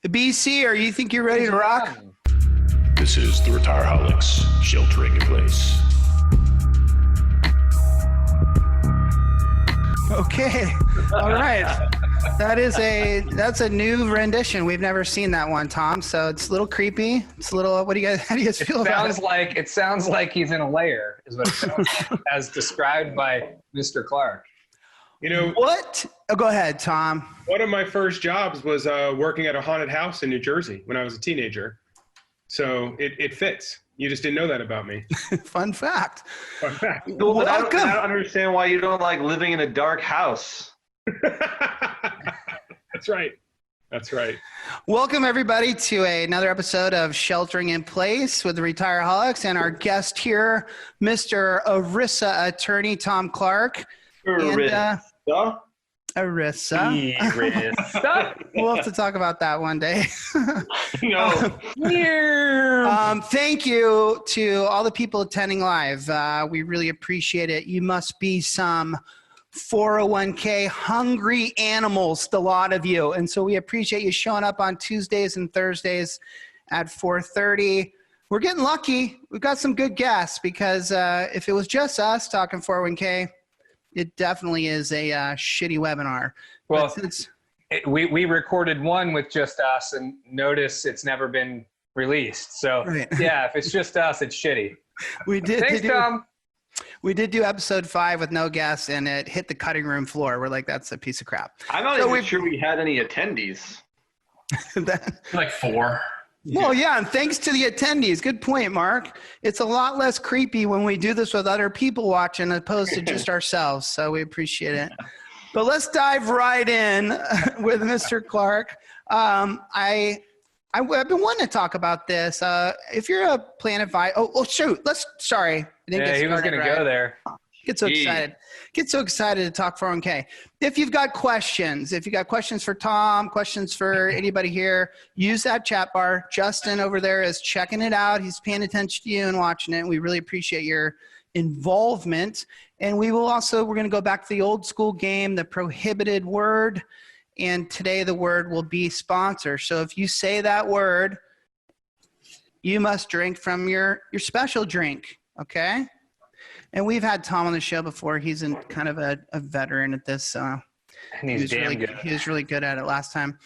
BC, are you think you're ready to rock? This is the Retireholics sheltering in place. Okay. All right. That's a new rendition. We've never seen that one, Tom. So it's a little creepy. It's a little, how do you guys feel about it? It sounds like he's in a lair, is what it sounds like, as described by Mr. Clark. You know what? Oh, go ahead, Tom. One of my first jobs was working at a haunted house in New Jersey when I was a teenager. So it fits. You just didn't know that about me. Fun fact. Fun fact. Well, but I don't understand why you don't like living in a dark house. That's right. That's right. Welcome, everybody, to another episode of Sheltering in Place with the Retireholics and our guest here, Mr. ERISA attorney Tom Clark. ERISA. ERISA. We'll have to talk about that one day. No. Thank you to all the people attending live. We really appreciate it. You must be some 401k hungry animals, the lot of you. And so we appreciate you showing up on Tuesdays and Thursdays at 4:30. We're getting lucky. We've got some good guests because if it was just us talking 401k, it definitely is a shitty webinar. Well, we recorded one with just us, and notice it's never been released. So right. Yeah, if it's just us, it's shitty. We did. Thanks, Tom. We did do episode 5 with no guests, and it hit the cutting room floor. We're like, that's a piece of crap. I'm not even sure we had any attendees. Like 4. Well, yeah, and thanks to the attendees. Good point, Mark. It's a lot less creepy when we do this with other people watching as opposed to just ourselves, so we appreciate it. But let's dive right in with Mr. Clark. I've been wanting to talk about this. If you're a plan advisor, shoot, sorry. Yeah, he was going to go there. Get so excited to talk 401k. If you've got questions for Tom, questions for anybody here, use that chat bar. Justin over there is checking it out. He's paying attention to you and watching it. We really appreciate your involvement. And we're going to go back to the old school game, the prohibited word. And today the word will be sponsor. So if you say that word, you must drink from your special drink. Okay? And we've had Tom on the show before. He's kind of a veteran at this. And he's damn good. He was really good at it last time.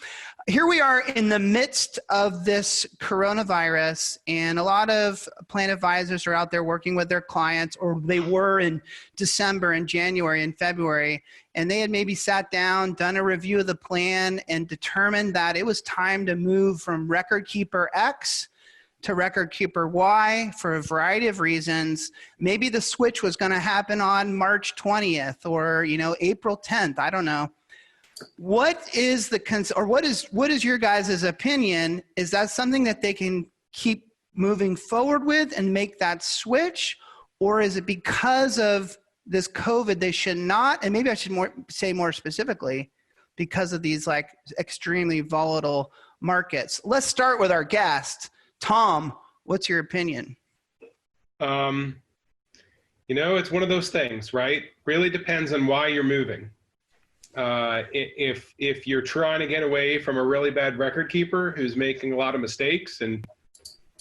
Here we are in the midst of this coronavirus, and a lot of plan advisors are out there working with their clients, or they were in December and January and February, and they had maybe sat down, done a review of the plan, and determined that it was time to move from record keeper X to record keeper Y for a variety of reasons. Maybe the switch was going to happen on March 20th or, April 10th. I don't know. What is what is your guys' opinion? Is that something that they can keep moving forward with and make that switch? Or is it because of this COVID they should not? And maybe I should say more specifically, because of these like extremely volatile markets. Let's start with our guest. Tom, what's your opinion? It's one of those things, right? Really depends on why you're moving. If you're trying to get away from a really bad record keeper who's making a lot of mistakes and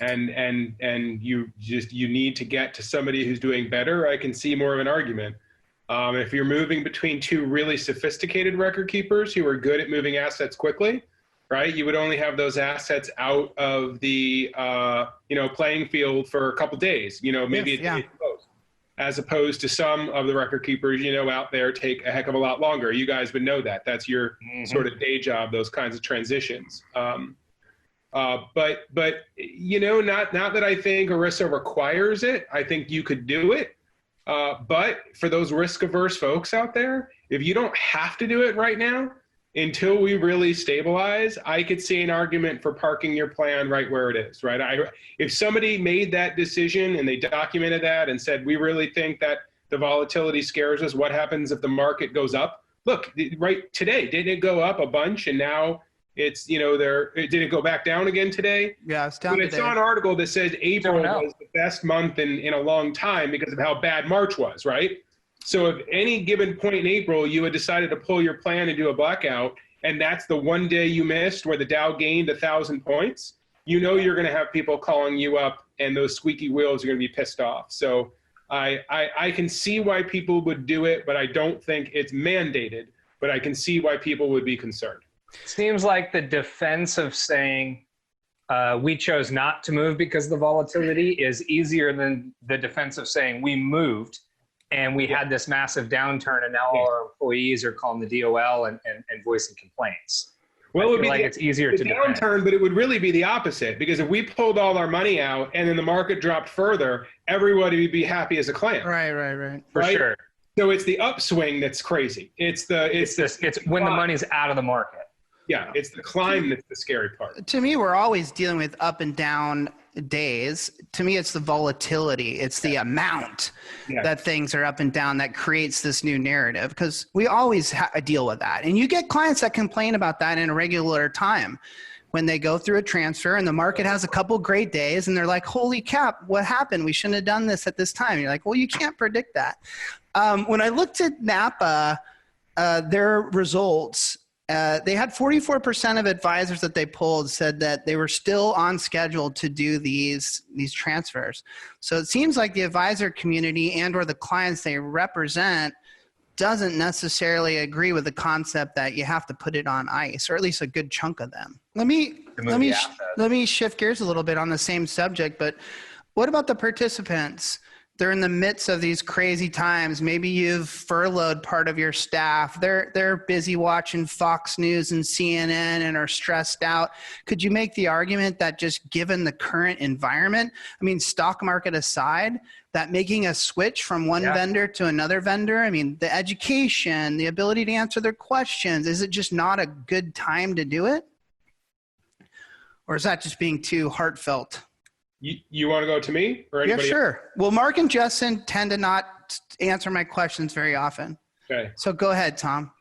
you need to get to somebody who's doing better, I can see more of an argument. If you're moving between 2 really sophisticated record keepers who are good at moving assets quickly, right? You would only have those assets out of the playing field for a couple days, maybe a day close, as opposed to some of the record keepers, out there take a heck of a lot longer. You guys would know that. That's your sort of day job, those kinds of transitions. But not that I think ERISA requires it. I think you could do it. But for those risk-averse folks out there, if you don't have to do it right now, until we really stabilize, I could see an argument for parking your plan right where it is, right? If somebody made that decision and they documented that and said, we really think that the volatility scares us, what happens if the market goes up? Look, right today, didn't it go up a bunch and now it's, did it go back down again today? Yeah, it's down today. I saw an article that says April was the best month in a long time because of how bad March was, right? So if any given point in April you had decided to pull your plan and do a blackout and that's the one day you missed where the Dow gained 1,000 points, you know you're going to have people calling you up, and those squeaky wheels are going to be pissed off. So I can see why people would do it, but I don't think it's mandated. But I can see why people would be concerned. Seems like the defense of saying we chose not to move because of the volatility is easier than the defense of saying we moved and we had this massive downturn and now all our employees are calling the DOL and voicing complaints. Well, it would be like it's easier to downturn, defend. but it would really be the opposite, because if we pulled all our money out and then the market dropped further, everybody would be happy as a clam. Right. For sure. So it's the upswing that's crazy. It's when the money's out of the market. Yeah, it's the climb that's the scary part. To me, we're always dealing with up and down days. To me, it's the volatility. It's the amount that things are up and down that creates this new narrative, because we always deal with that. And you get clients that complain about that in a regular time when they go through a transfer and the market has a couple great days and they're like, holy cap, what happened? We shouldn't have done this at this time. You're like, well, you can't predict that. When I looked at Napa, their results, they had 44% of advisors that they polled said that they were still on schedule to do these transfers. So it seems like the advisor community and or the clients they represent doesn't necessarily agree with the concept that you have to put it on ice, or at least a good chunk of them. Let me shift gears a little bit on the same subject, but what about the participants? They're in the midst of these crazy times. Maybe you've furloughed part of your staff. They're busy watching Fox News and CNN and are stressed out. Could you make the argument that just given the current environment, I mean, stock market aside, that making a switch from one vendor to another vendor, I mean, the education, the ability to answer their questions, is it just not a good time to do it? Or is that just being too heartfelt? You want to go to me or anybody? Yeah, sure. Well, Mark and Justin tend to not answer my questions very often. Okay. So go ahead, Tom.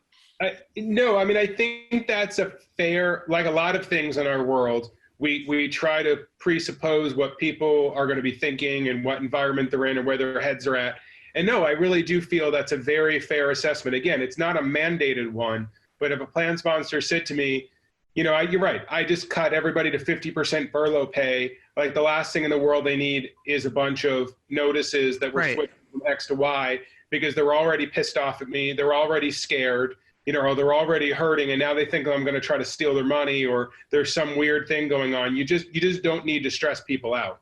No, I mean, I think that's a fair, like a lot of things in our world, we try to presuppose what people are going to be thinking and what environment they're in and where their heads are at. And no, I really do feel that's a very fair assessment. Again, it's not a mandated one, but if a plan sponsor said to me, you know, you're right, I just cut everybody to 50% furlough pay. Like the last thing in the world they need is a bunch of notices that we're switching from X to Y, because they're already pissed off at me. They're already scared, you know, or they're already hurting. And now they think I'm going to try to steal their money or there's some weird thing going on. You just don't need to stress people out.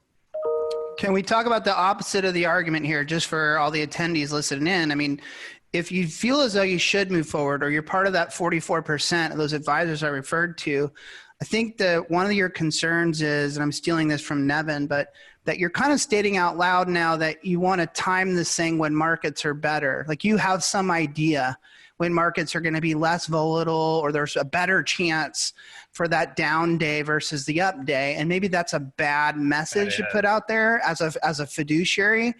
Can we talk about the opposite of the argument here, just for all the attendees listening in? I mean, if you feel as though you should move forward, or you're part of that 44% of those advisors I referred to, I think that one of your concerns is, and I'm stealing this from Nevin, but that you're kind of stating out loud now that you want to time this thing when markets are better. Like you have some idea when markets are going to be less volatile, or there's a better chance for that down day versus the up day. And maybe that's a bad message to put out there as a fiduciary.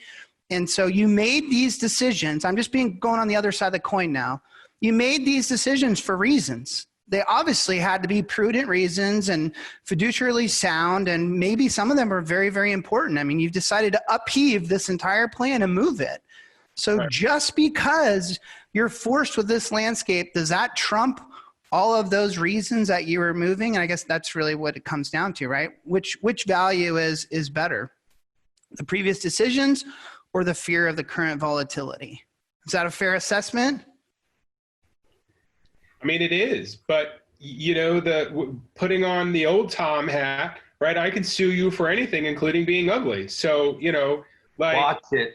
And so you made these decisions. I'm just going on the other side of the coin now. You made these decisions for reasons. They obviously had to be prudent reasons and fiduciarily sound, and maybe some of them are very, very important. I mean, you've decided to upheave this entire plan and move it. So just because you're forced with this landscape, does that trump all of those reasons that you were moving? And I guess that's really what it comes down to, right? Which value is better? The previous decisions or the fear of the current volatility? Is that a fair assessment? I mean, it is, but you know, putting on the old Tom hat, right? I can sue you for anything, including being ugly. So, you know, like. Watch it.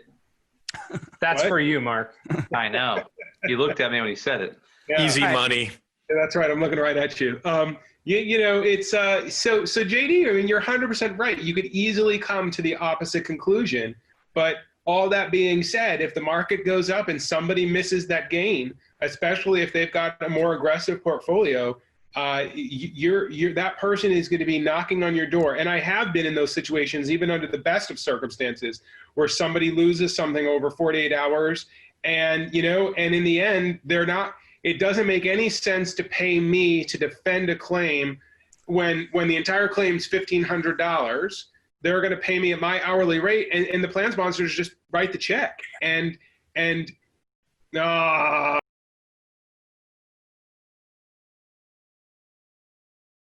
That's for you, Mark. I know. You looked at me when he said it. Yeah. Easy money. Yeah, that's right. I'm looking right at you. You know, it's so JD, I mean, you're 100% right. You could easily come to the opposite conclusion, but all that being said, if the market goes up and somebody misses that gain, especially if they've got a more aggressive portfolio, that person is going to be knocking on your door. And I have been in those situations, even under the best of circumstances, where somebody loses something over 48 hours, and you know, and in the end, it doesn't make any sense to pay me to defend a claim when the entire claim's $1,500. They're going to pay me at my hourly rate, and the plan sponsors just write the check. And